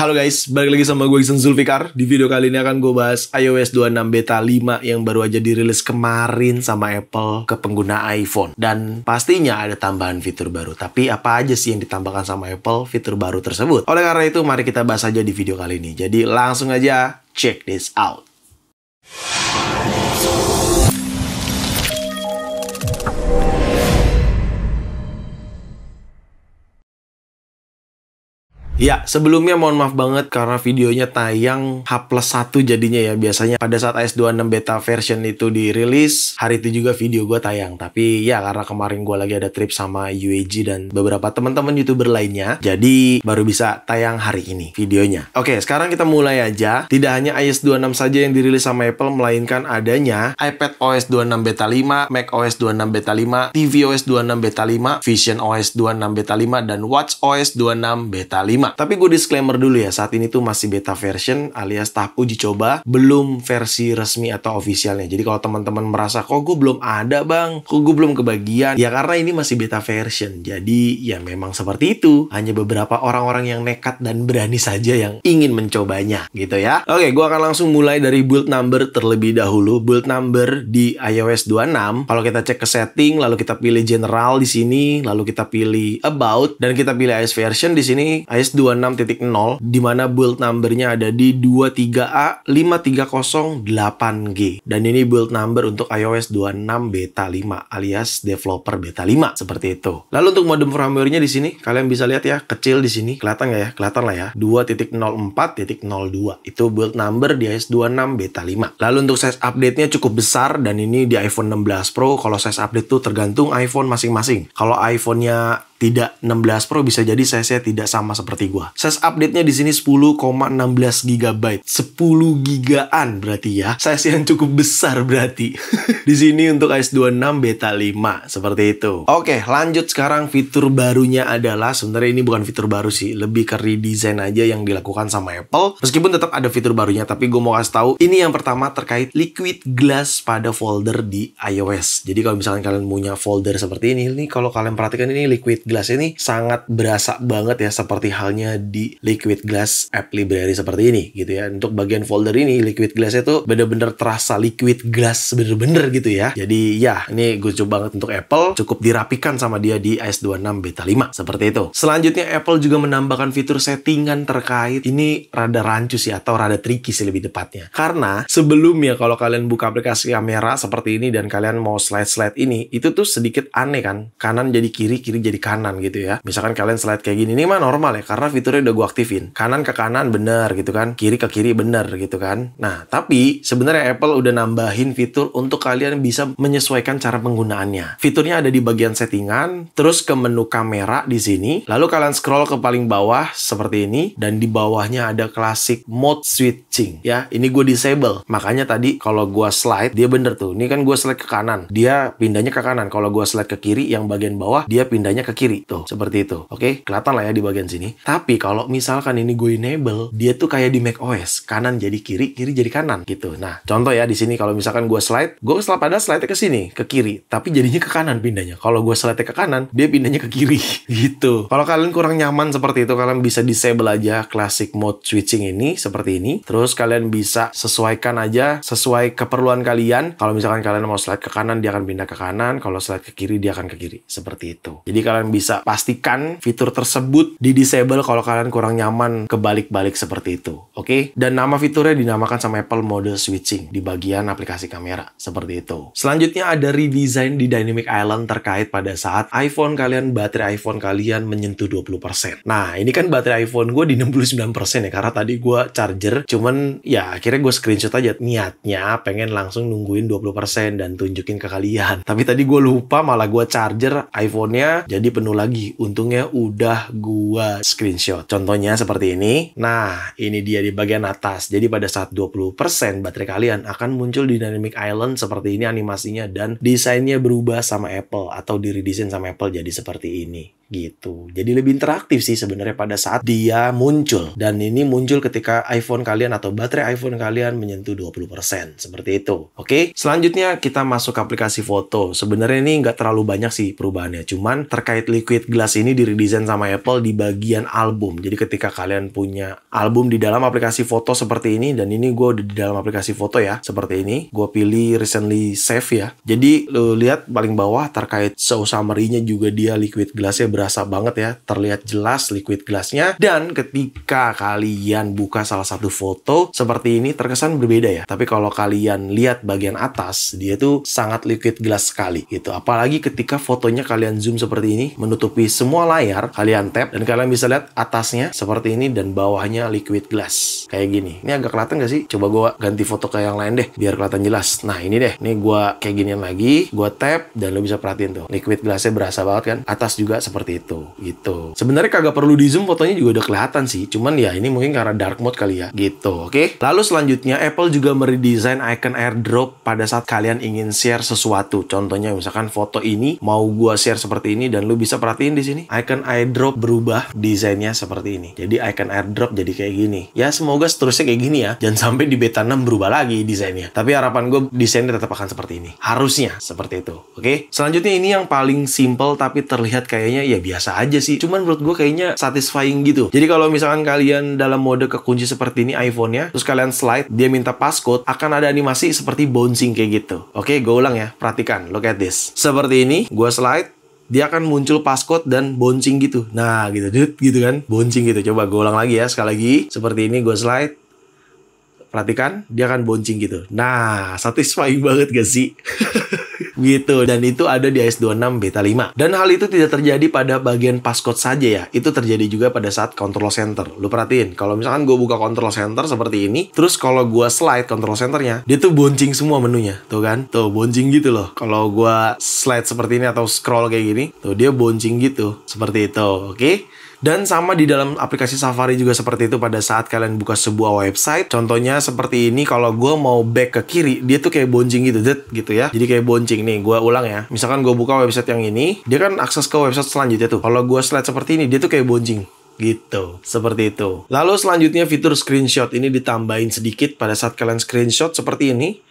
Halo guys, balik lagi sama gue Iksan Zulfikar. Di video kali ini akan gue bahas iOS 26 Beta 5 yang baru aja dirilis kemarin sama Apple ke pengguna iPhone. Dan pastinya ada tambahan fitur baru. Tapi apa aja sih yang ditambahkan sama Apple fitur baru tersebut? Oleh karena itu, mari kita bahas aja di video kali ini. Jadi langsung aja, check this out. Ya, sebelumnya mohon maaf banget karena videonya tayang H+1 jadinya ya. Biasanya pada saat iOS 26 beta version itu dirilis, hari itu juga video gue tayang. Tapi ya karena kemarin gue lagi ada trip sama UAG dan beberapa teman-teman YouTuber lainnya, jadi baru bisa tayang hari ini videonya. Oke, sekarang kita mulai aja. Tidak hanya iOS 26 saja yang dirilis sama Apple, melainkan adanya iPadOS 26 beta 5, macOS 26 beta 5, tvOS 26 beta 5, visionOS 26 beta 5, dan watchOS 26 beta 5. Tapi gue disclaimer dulu ya, saat ini tuh masih beta version alias tahap uji coba, belum versi resmi atau officialnya. Jadi kalau teman-teman merasa, kok gue belum ada bang, kok gue belum kebagian, ya karena ini masih beta version. Jadi ya memang seperti itu, hanya beberapa orang-orang yang nekat dan berani saja yang ingin mencobanya gitu ya. Oke, gue akan langsung mulai dari build number terlebih dahulu. Build number di iOS 26, kalau kita cek ke setting, lalu kita pilih general di sini, lalu kita pilih about, dan kita pilih iOS version di sini iOS 26.0, di mana build numbernya ada di 23A5308G. Dan ini build number untuk iOS 26 beta 5 alias developer beta 5 seperti itu. Lalu untuk modem firmware-nya di sini kalian bisa lihat ya, kecil di sini. Kelihatan nggak ya? Kelihatan lah ya. 2.04.02 itu build number di iOS 26 beta 5. Lalu untuk size update-nya cukup besar dan ini di iPhone 16 Pro. Kalau size update tuh tergantung iPhone masing-masing. Kalau iPhone-nya tidak 16 Pro bisa jadi size-nya tidak sama seperti gua. Size update-nya di sini 10,16 GB. 10 gigaan berarti ya. Size yang cukup besar berarti. Di sini untuk iOS 26 beta 5 seperti itu. Oke, lanjut sekarang fitur barunya adalah, sebenarnya ini bukan fitur baru sih, lebih ke redesign aja yang dilakukan sama Apple. Meskipun tetap ada fitur barunya, tapi gue mau kasih tahu ini yang pertama terkait liquid glass pada folder di iOS. Jadi kalau misalkan kalian punya folder seperti ini kalau kalian perhatikan ini liquid glass ini sangat berasa banget ya, seperti halnya di liquid glass app library seperti ini gitu ya. Untuk bagian folder ini liquid glass itu bener-bener terasa liquid glass bener-bener gitu ya. Jadi ya ini gue coba banget untuk Apple, cukup dirapikan sama dia di iOS 26 beta 5 seperti itu. Selanjutnya Apple juga menambahkan fitur settingan terkait, ini rada rancu sih atau rada tricky sih lebih tepatnya. Karena sebelumnya kalau kalian buka aplikasi kamera seperti ini dan kalian mau slide-slide ini, itu tuh sedikit aneh kan. Kanan jadi kiri, kiri jadi kanan gitu ya. Misalkan kalian slide kayak gini, ini mah normal ya karena fiturnya udah gue aktifin. Kanan ke kanan bener gitu kan, kiri ke kiri bener gitu kan. Nah, tapi sebenarnya Apple udah nambahin fitur untuk kalian bisa menyesuaikan cara penggunaannya. Fiturnya ada di bagian settingan, terus ke menu kamera di sini, lalu kalian scroll ke paling bawah seperti ini, dan di bawahnya ada classic mode switching ya. Ini gue disable. Makanya tadi kalau gue slide dia bener tuh. Ini kan gue slide ke kanan, dia pindahnya ke kanan. Kalau gue slide ke kiri, yang bagian bawah dia pindahnya ke kiri tuh, seperti itu. Oke, kelihatan lah ya di bagian sini. Tapi kalau misalkan ini gue enable, dia tuh kayak di macOS, kanan jadi kiri, kiri jadi kanan gitu. Nah, contoh ya di sini kalau misalkan gue slide pada slide ke sini, ke kiri, tapi jadinya ke kanan pindahnya. Kalau gue slide ke kanan, dia pindahnya ke kiri gitu. Kalau kalian kurang nyaman seperti itu, kalian bisa disable aja classic mode switching ini seperti ini. Terus kalian bisa sesuaikan aja sesuai keperluan kalian. Kalau misalkan kalian mau slide ke kanan, dia akan pindah ke kanan. Kalau slide ke kiri, dia akan ke kiri. Seperti itu. Jadi kalian bisa pastikan fitur tersebut di disable kalau kalian kurang nyaman kebalik-balik seperti itu. Oke? Dan nama fiturnya dinamakan sama Apple mode switching di bagian aplikasi kamera. Seperti itu. Selanjutnya ada redesign di Dynamic Island terkait pada saat baterai iPhone kalian menyentuh 20%. Nah, ini kan baterai iPhone gue di 69% ya, karena tadi gue charger, cuman ya akhirnya gue screenshot aja. Niatnya pengen langsung nungguin 20% dan tunjukin ke kalian. Tapi tadi gue lupa, malah gue charger iPhone-nya jadi penuh lagi. Untungnya udah gue screenshot. Contohnya seperti ini. Nah, ini dia di bagian atas. Jadi pada saat 20% baterai kalian akan muncul di Dynamic Island seperti ini animasinya, dan desainnya berubah sama Apple atau diredesign sama Apple jadi seperti ini. gitu. Jadi lebih interaktif sih sebenarnya pada saat dia muncul. Dan ini muncul ketika iPhone kalian atau baterai iPhone kalian menyentuh 20%. Seperti itu. Oke, selanjutnya kita masuk ke aplikasi foto. Sebenarnya ini nggak terlalu banyak sih perubahannya. Cuman terkait liquid glass ini diredesign sama Apple di bagian album. Jadi ketika kalian punya album di dalam aplikasi foto seperti ini, dan ini gue udah di dalam aplikasi foto ya, seperti ini. Gue pilih recently save ya. Jadi lo lihat paling bawah terkait show summary-nya juga dia liquid glass-nya berasa banget ya, terlihat jelas liquid glass-nya. Dan ketika kalian buka salah satu foto seperti ini terkesan berbeda ya, tapi kalau kalian lihat bagian atas dia tuh sangat liquid glass sekali gitu. Apalagi ketika fotonya kalian zoom seperti ini, menutupi semua layar, kalian tap dan kalian bisa lihat atasnya seperti ini dan bawahnya liquid glass kayak gini. Ini agak kelihatan gak sih? Coba gue ganti foto ke yang lain deh biar kelihatan jelas. Nah ini deh, ini gue kayak ginian lagi, gue tap dan lo bisa perhatiin tuh liquid glass-nya berasa banget kan. Atas juga seperti itu gitu. Sebenarnya kagak perlu di zoom, fotonya juga udah kelihatan sih, cuman ya ini mungkin karena dark mode kali ya gitu. Oke, lalu selanjutnya Apple juga meredesign icon airdrop pada saat kalian ingin share sesuatu. Contohnya misalkan foto ini mau gua share seperti ini dan lu bisa perhatiin di sini icon airdrop berubah desainnya seperti ini. Jadi icon airdrop jadi kayak gini. Ya semoga seterusnya kayak gini ya. Jangan sampai di beta 6 berubah lagi desainnya. Tapi harapan gue desainnya tetap akan seperti ini. Harusnya seperti itu. Oke. Selanjutnya ini yang paling simple tapi terlihat kayaknya ya biasa aja sih. Cuman menurut gue kayaknya satisfying gitu. Jadi kalau misalkan kalian dalam mode kekunci seperti ini iPhone-nya, terus kalian slide, dia minta passcode, akan ada animasi seperti bouncing kayak gitu. Oke, gue ulang ya. Perhatikan, look at this. Seperti ini, gue slide, dia akan muncul passcode dan bouncing gitu. Nah, gitu, gitu kan. Bouncing gitu. Coba gue ulang lagi ya, sekali lagi. Seperti ini, gue slide. Perhatikan, dia akan bouncing gitu. Nah, satisfying banget gak sih? Gitu, dan itu ada di iOS 26 beta 5. Dan hal itu tidak terjadi pada bagian passcode saja ya. Itu terjadi juga pada saat control center. Lu perhatiin, kalau misalkan gue buka control center seperti ini, terus kalau gue slide control centernya, dia tuh bouncing semua menunya. Tuh kan? Tuh, bouncing gitu loh. Kalau gue slide seperti ini atau scroll kayak gini, tuh dia bouncing gitu. Seperti itu, oke? Dan sama di dalam aplikasi Safari juga seperti itu pada saat kalian buka sebuah website. Contohnya seperti ini, kalau gue mau back ke kiri, dia tuh kayak bouncing gitu, gitu ya. Jadi kayak bouncing nih, gue ulang ya. Misalkan gue buka website yang ini, dia kan akses ke website selanjutnya tuh. Kalau gue slide seperti ini, dia tuh kayak bouncing. Gitu, seperti itu. Lalu selanjutnya fitur screenshot ini ditambahin sedikit pada saat kalian screenshot seperti ini.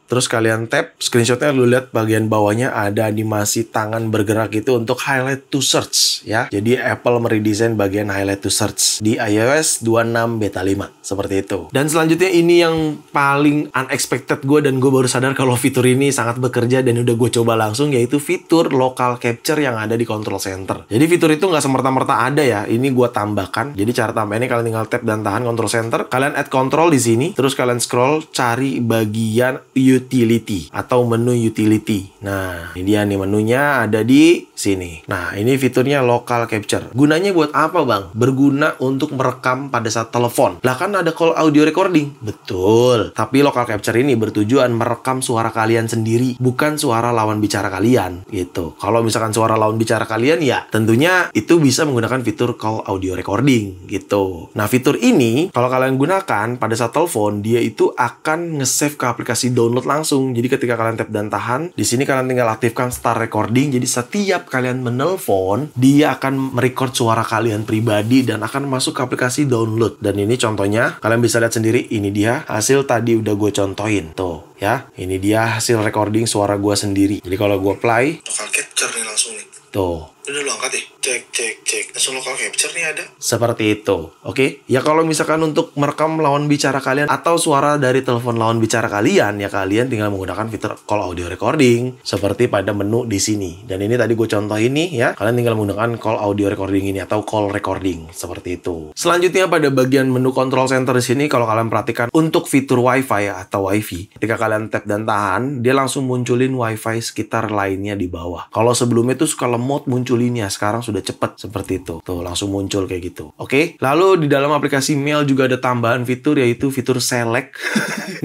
Terus kalian tap, screenshotnya lu lihat bagian bawahnya ada animasi tangan bergerak itu untuk highlight to search ya. Jadi Apple meredesign bagian highlight to search di iOS 26 beta 5 seperti itu. Dan selanjutnya ini yang paling unexpected gue, dan gue baru sadar kalau fitur ini sangat bekerja dan udah gue coba langsung, yaitu fitur local capture yang ada di control center. Jadi fitur itu nggak semerta-merta ada ya, ini gue tambahkan. Jadi cara tambahnya kalian tinggal tap dan tahan control center, kalian add control di sini, terus kalian scroll cari bagian utility atau menu utility. Nah, ini dia nih menunya ada di sini. Nah, ini fiturnya local capture. Gunanya buat apa, Bang? Berguna untuk merekam pada saat telepon. Lah kan ada call audio recording. Betul. Tapi local capture ini bertujuan merekam suara kalian sendiri, bukan suara lawan bicara kalian gitu. Kalau misalkan suara lawan bicara kalian ya tentunya itu bisa menggunakan fitur call audio recording gitu. Nah, fitur ini kalau kalian gunakan pada saat telepon, dia itu akan nge-save ke aplikasi download langsung. Jadi ketika kalian tap dan tahan, di sini kalian tinggal aktifkan start recording. Jadi setiap kalian menelpon, dia akan merecord suara kalian pribadi dan akan masuk ke aplikasi download. Dan ini contohnya, kalian bisa lihat sendiri. Ini dia hasil tadi udah gue contohin. Tuh ya, ini dia hasil recording suara gue sendiri. Jadi kalau gue play, local capture nih langsung nih. tuh. Udah lu angkat ya? Cek. Langsung local capture nih ada. Seperti itu. Oke? Ya kalau misalkan untuk merekam lawan bicara kalian atau suara dari telepon lawan bicara kalian, ya kalian tinggal menggunakan fitur call audio recording seperti pada menu di sini. Dan ini tadi gue contohin nih ya. Kalian tinggal menggunakan call audio recording ini atau call recording seperti itu. Selanjutnya pada bagian menu control center di sini, kalau kalian perhatikan untuk fitur WiFi atau WiFi, ketika kalian tap dan tahan, dia langsung munculin WiFi sekitar lainnya di bawah. Kalau sebelumnya itu suka lemot munculinnya, sekarang sudah cepet seperti itu. Tuh, langsung muncul kayak gitu. Oke? Lalu di dalam aplikasi mail juga ada tambahan fitur, yaitu fitur select.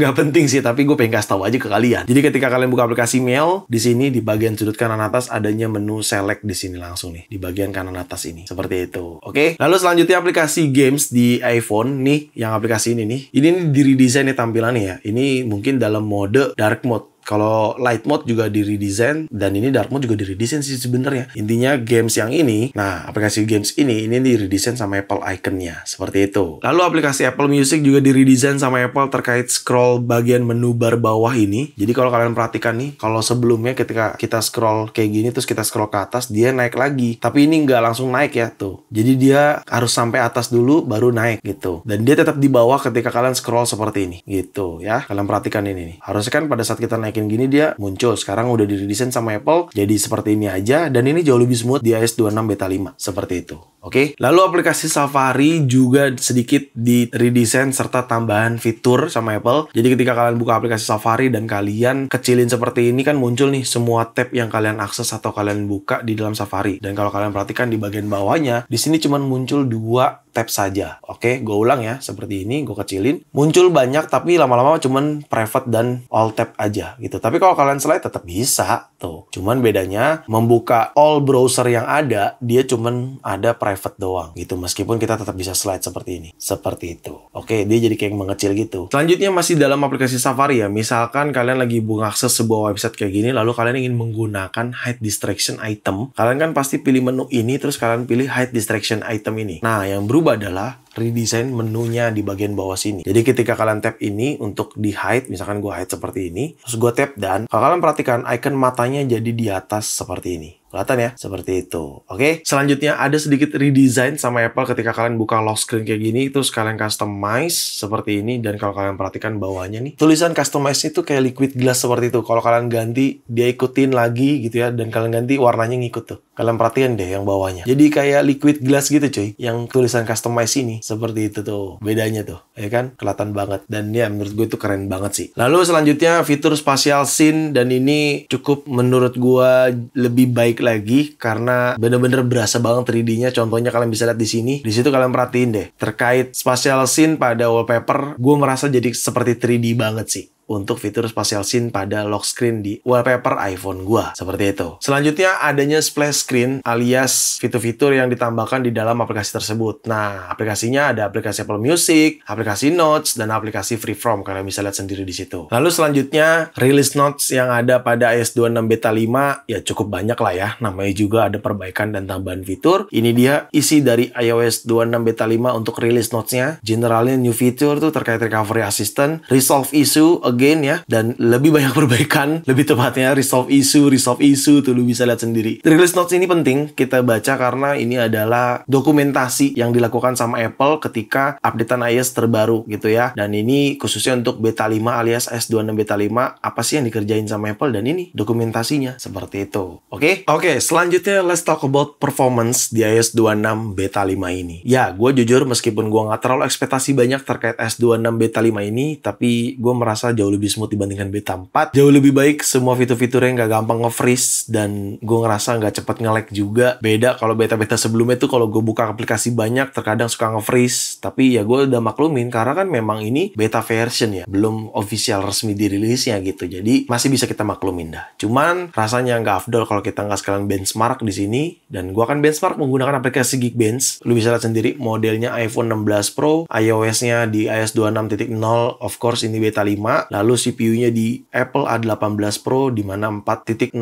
Nggak penting sih, tapi gue pengen kasih tahu aja ke kalian. Jadi ketika kalian buka aplikasi mail, di sini di bagian sudut kanan atas adanya menu select di sini langsung nih, di bagian kanan atas ini. Seperti itu. Oke? Lalu selanjutnya aplikasi games di iPhone nih, yang aplikasi ini nih. Ini di redesign nih tampilannya ya. Ini mungkin dalam mode dark mode. Kalau light mode juga di redesign, dan ini dark mode juga di redesign sih sebenarnya. Intinya games yang ini, nah aplikasi games ini di redesign sama Apple iconnya, seperti itu. Lalu aplikasi Apple Music juga di redesign sama Apple terkait scroll bagian menu bar bawah ini. Jadi kalau kalian perhatikan nih, kalau sebelumnya ketika kita scroll kayak gini terus kita scroll ke atas, dia naik lagi. Tapi ini nggak langsung naik ya tuh. Jadi dia harus sampai atas dulu baru naik gitu. Dan dia tetap di bawah ketika kalian scroll seperti ini gitu ya. Kalian perhatikan ini nih. Harusnya kan pada saat kita naikin gini dia muncul. Sekarang udah di redesign sama Apple jadi seperti ini aja, dan ini jauh lebih smooth di iOS 26 beta 5 seperti itu. Oke. Lalu aplikasi Safari juga sedikit di redesign serta tambahan fitur sama Apple. Jadi ketika kalian buka aplikasi Safari dan kalian kecilin seperti ini kan muncul nih semua tab yang kalian akses atau kalian buka di dalam Safari. Dan kalau kalian perhatikan di bagian bawahnya, di sini cuma muncul 2 tab saja. Oke, gue ulang ya, seperti ini, gue kecilin. Muncul banyak, tapi lama-lama cuman private dan all tab aja gitu. Tapi kalau kalian slide tetap bisa tuh. Cuman bedanya membuka all browser yang ada, dia cuman ada private doang gitu. Meskipun kita tetap bisa slide seperti ini. Seperti itu. Oke, dia jadi kayak mengecil gitu. Selanjutnya masih dalam aplikasi Safari ya. Misalkan kalian lagi mengakses sebuah website kayak gini, lalu kalian ingin menggunakan hide distraction item. Kalian kan pasti pilih menu ini, terus kalian pilih hide distraction item ini. Nah, yang berubah adalah redesign menunya di bagian bawah sini. Jadi ketika kalian tap ini untuk di hide, misalkan gue hide seperti ini, terus gue tap dan kalau kalian perhatikan icon matanya jadi di atas seperti ini. Kelihatan ya? Seperti itu. Oke. Selanjutnya ada sedikit redesign sama Apple ketika kalian buka lock screen kayak gini, terus kalian customize seperti ini, dan kalau kalian perhatikan bawahnya nih, tulisan customize itu kayak liquid glass seperti itu. Kalau kalian ganti, dia ikutin lagi gitu ya, dan kalian ganti warnanya ngikut tuh. Kalian perhatikan deh yang bawahnya. Jadi kayak liquid glass gitu cuy, yang tulisan customize ini. Seperti itu tuh. Bedanya tuh. Ya kan? Kelihatan banget. Dan ya menurut gue itu keren banget sih. Lalu selanjutnya fitur spatial scene, dan ini cukup menurut gue lebih baik lagi karena bener-bener berasa banget 3D-nya. Contohnya kalian bisa lihat di sini. Di situ kalian perhatiin deh. Terkait spatial scene pada wallpaper, gue merasa jadi seperti 3D banget sih untuk fitur spatial scene pada lock screen di wallpaper iPhone gua. Seperti itu. Selanjutnya adanya splash screen alias fitur-fitur yang ditambahkan di dalam aplikasi tersebut. Nah, aplikasinya ada aplikasi Apple Music, aplikasi Notes, dan aplikasi Freeform. Kalian bisa lihat sendiri di situ. Lalu selanjutnya, release Notes yang ada pada iOS 26 beta 5 ya cukup banyak lah ya. Namanya juga ada perbaikan dan tambahan fitur. Ini dia isi dari iOS 26 beta 5 untuk release Notes-nya. Generalnya new feature tuh terkait recovery assistant, resolve issue again ya, dan lebih banyak perbaikan, lebih tepatnya resolve issue tuh lu bisa lihat sendiri. Release notes ini penting kita baca karena ini adalah dokumentasi yang dilakukan sama Apple ketika updatean iOS terbaru gitu ya, dan ini khususnya untuk beta 5 alias S26 beta 5, apa sih yang dikerjain sama Apple, dan ini dokumentasinya seperti itu. Oke, selanjutnya let's talk about performance di iOS 26 beta 5 ini. Ya, gue jujur meskipun gue nggak terlalu ekspektasi banyak terkait S26 beta 5 ini, tapi gue merasa jauh lebih smooth dibandingkan beta 4. Jauh lebih baik, semua fitur-fiturnya nggak gampang nge-freeze, dan gue ngerasa nggak cepet nge-lag juga. Beda kalau beta-beta sebelumnya tuh kalau gue buka aplikasi banyak terkadang suka nge-freeze. Tapi ya gue udah maklumin karena kan memang ini beta version ya, belum official resmi dirilisnya gitu. Jadi masih bisa kita maklumin dah. Cuman rasanya nggak afdol kalau kita nggak sekalian benchmark di sini, dan gue akan benchmark menggunakan aplikasi Geekbench. Lu bisa lihat sendiri modelnya iPhone 16 Pro, iOS-nya di iOS 26.0, of course ini beta 5. Lalu CPU-nya di Apple A18 Pro di mana 4.04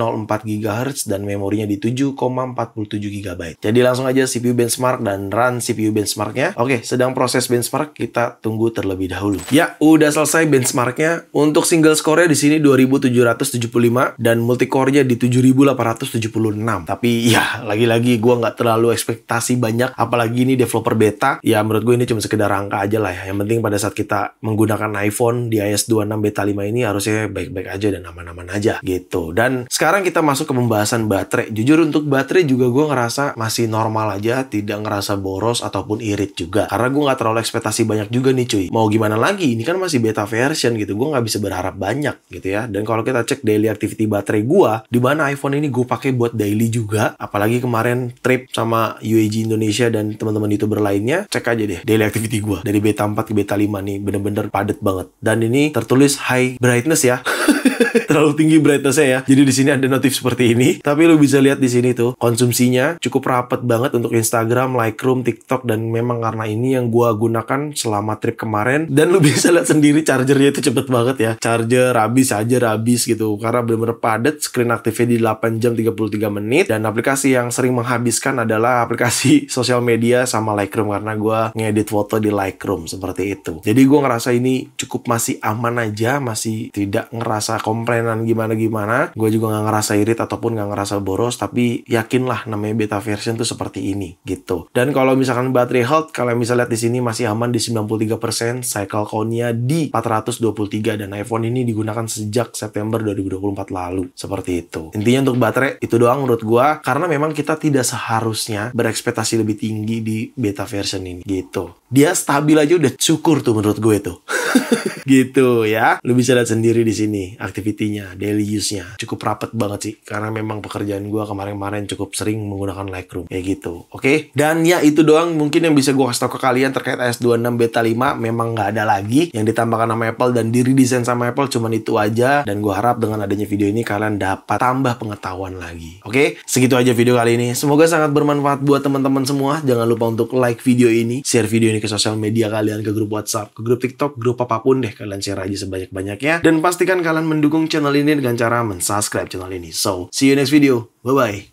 GHz dan memorinya di 7,47 GB. Jadi langsung aja CPU benchmark dan run CPU benchmarknya. Oke, sedang proses benchmark, kita tunggu terlebih dahulu. Ya, udah selesai benchmarknya. Untuk single score-nya di sini 2775 dan multi-core-nya di 7876. Tapi ya, lagi-lagi gue nggak terlalu ekspektasi banyak, apalagi ini developer beta. Ya, menurut gue ini cuma sekedar angka aja lah ya. Yang penting pada saat kita menggunakan iPhone di iOS 26 beta 5 ini harusnya baik-baik aja dan aman-aman aja gitu. Dan sekarang kita masuk ke pembahasan baterai. Jujur untuk baterai juga gue ngerasa masih normal aja, tidak ngerasa boros ataupun irit juga. Karena gue nggak terlalu ekspektasi banyak juga nih cuy. Mau gimana lagi? Ini kan masih beta version gitu. Gue nggak bisa berharap banyak gitu ya. Dan kalau kita cek daily activity baterai gue, di mana iPhone ini gue pakai buat daily juga. Apalagi kemarin trip sama UAG Indonesia dan teman-teman YouTuber lainnya, cek aja deh daily activity gue dari beta 4 ke beta 5 nih bener-bener padet banget. Dan ini tertulis high brightness ya. Terlalu tinggi brightness-nya ya. Jadi di sini ada notif seperti ini. Tapi lu bisa lihat di sini tuh konsumsinya cukup rapat banget untuk Instagram, Lightroom, TikTok, dan memang karena ini yang gua gunakan selama trip kemarin. Dan lu bisa lihat sendiri chargernya itu cepet banget ya. Charger habis gitu. Karena bener-bener padat. Screen aktifnya di 8 jam 33 menit. Dan aplikasi yang sering menghabiskan adalah aplikasi sosial media sama Lightroom, karena gua ngedit foto di Lightroom seperti itu. Jadi gua ngerasa ini cukup masih aman aja, masih tidak ngerasa komplainan gimana-gimana. Gue juga nggak ngerasa irit ataupun nggak ngerasa boros, tapi yakinlah namanya beta version tuh seperti ini gitu. Dan kalau misalkan baterai health, kalian bisa lihat di sini masih aman di 93%, cycle count-nya di 423, dan iPhone ini digunakan sejak September 2024 lalu. Seperti itu. Intinya untuk baterai itu doang menurut gue, karena memang kita tidak seharusnya berekspektasi lebih tinggi di beta version ini gitu. Dia stabil aja udah syukur tuh menurut gue tuh. Gitu ya. Lu bisa lihat sendiri di sini activity-nya, daily use-nya. Cukup rapet banget sih, karena memang pekerjaan gue kemarin-kemarin cukup sering menggunakan Lightroom kayak gitu. Oke? Dan ya itu doang mungkin yang bisa gue kasih tau ke kalian terkait iOS 26 beta 5. Memang nggak ada lagi yang ditambahkan sama Apple dan diredesign sama Apple, cuman itu aja. Dan gue harap dengan adanya video ini kalian dapat tambah pengetahuan lagi. Oke? Segitu aja video kali ini. Semoga sangat bermanfaat buat teman-teman semua. Jangan lupa untuk like video ini, share video ini ke sosial media kalian, ke grup WhatsApp, ke grup TikTok, grup apapun deh. Kalian share aja sebanyak-banyaknya. Dan pastikan kalian mendukung channel ini dengan cara mensubscribe channel ini. So, see you next video. Bye-bye.